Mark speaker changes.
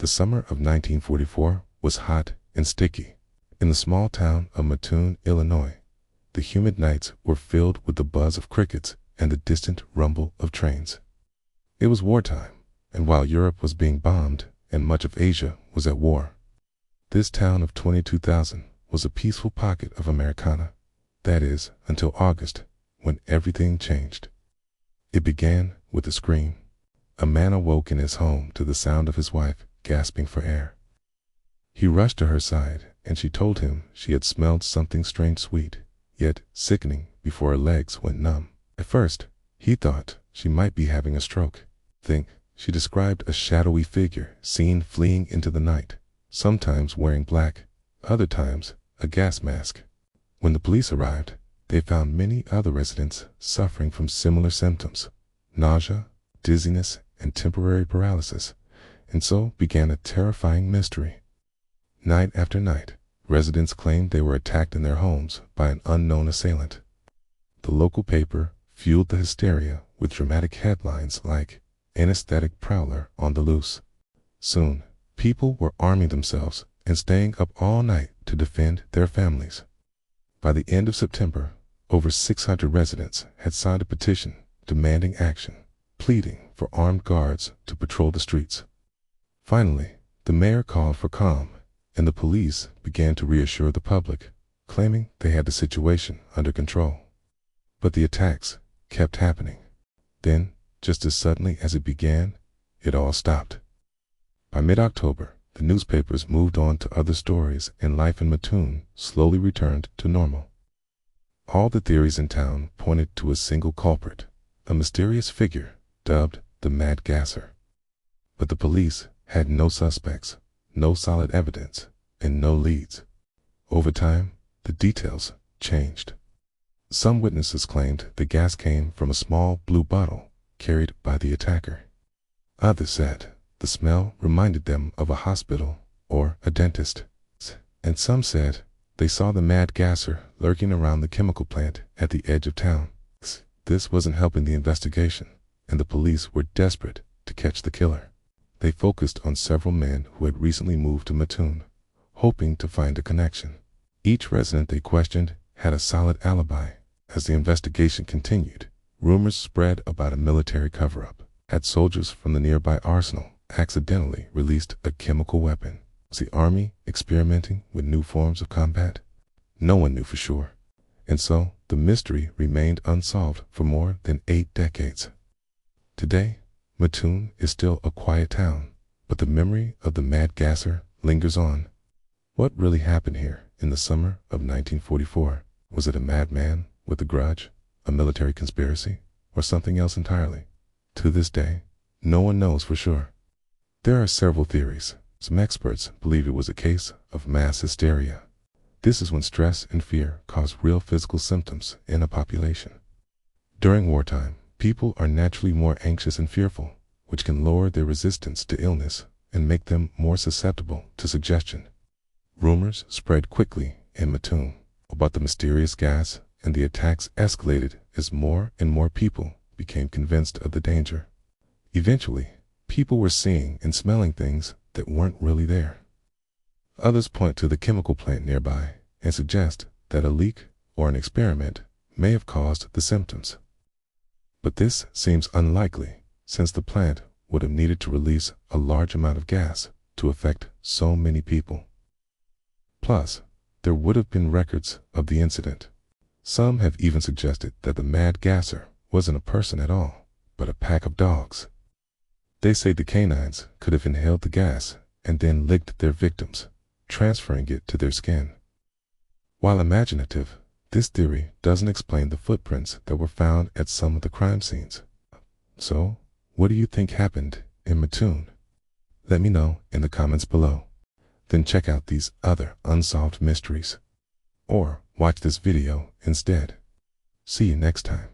Speaker 1: The summer of 1944 was hot and sticky. In the small town of Mattoon, Illinois, the humid nights were filled with the buzz of crickets and the distant rumble of trains. It was wartime, and while Europe was being bombed and much of Asia was at war, this town of 22,000 was a peaceful pocket of Americana. That is, until August, when everything changed. It began with a scream. A man awoke in his home to the sound of his wife gasping for air. He rushed to her side, and she told him she had smelled something strange sweet, yet sickening, before her legs went numb. At first, he thought she might be having a stroke. She described a shadowy figure seen fleeing into the night, sometimes wearing black, other times a gas mask. When the police arrived, they found many other residents suffering from similar symptoms: nausea, dizziness, and temporary paralysis, and so began a terrifying mystery. Night after night, residents claimed they were attacked in their homes by an unknown assailant. The local paper fueled the hysteria with dramatic headlines like "Anesthetic Prowler on the Loose." Soon, people were arming themselves and staying up all night to defend their families. By the end of September, over 600 residents had signed a petition demanding action, pleading for armed guards to patrol the streets. Finally, the mayor called for calm, and the police began to reassure the public, claiming they had the situation under control. But the attacks kept happening. Then, just as suddenly as it began, it all stopped. By mid-October, the newspapers moved on to other stories, and life in Mattoon slowly returned to normal. All the theories in town pointed to a single culprit, a mysterious figure dubbed the Mad Gasser. But the police had no suspects, no solid evidence, and no leads. Over time, the details changed. Some witnesses claimed the gas came from a small blue bottle carried by the attacker. Others said the smell reminded them of a hospital or a dentist. And some said they saw the Mad Gasser lurking around the chemical plant at the edge of town. This wasn't helping the investigation, and the police were desperate to catch the killer. They focused on several men who had recently moved to Mattoon, hoping to find a connection. Each resident they questioned had a solid alibi. As the investigation continued, rumors spread about a military cover-up. Had soldiers from the nearby arsenal accidentally released a chemical weapon? Was the army experimenting with new forms of combat? No one knew for sure. And so, the mystery remained unsolved for more than 8 decades. Today, Mattoon is still a quiet town, but the memory of the Mad Gasser lingers on. What really happened here in the summer of 1944? Was it a madman with a grudge, a military conspiracy, or something else entirely? To this day, no one knows for sure. There are several theories. Some experts believe it was a case of mass hysteria. This is when stress and fear cause real physical symptoms in a population. During wartime, people are naturally more anxious and fearful, which can lower their resistance to illness and make them more susceptible to suggestion. Rumors spread quickly in Mattoon about the mysterious gas, and the attacks escalated as more and more people became convinced of the danger. Eventually, people were seeing and smelling things that weren't really there. Others point to the chemical plant nearby and suggest that a leak or an experiment may have caused the symptoms. But this seems unlikely, since the plant would have needed to release a large amount of gas to affect so many people. Plus, there would have been records of the incident. Some have even suggested that the Mad Gasser wasn't a person at all, but a pack of dogs. They say the canines could have inhaled the gas and then licked their victims, transferring it to their skin. While imaginative, this theory doesn't explain the footprints that were found at some of the crime scenes. So, what do you think happened in Mattoon? Let me know in the comments below. Then check out these other unsolved mysteries. Or watch this video instead. See you next time.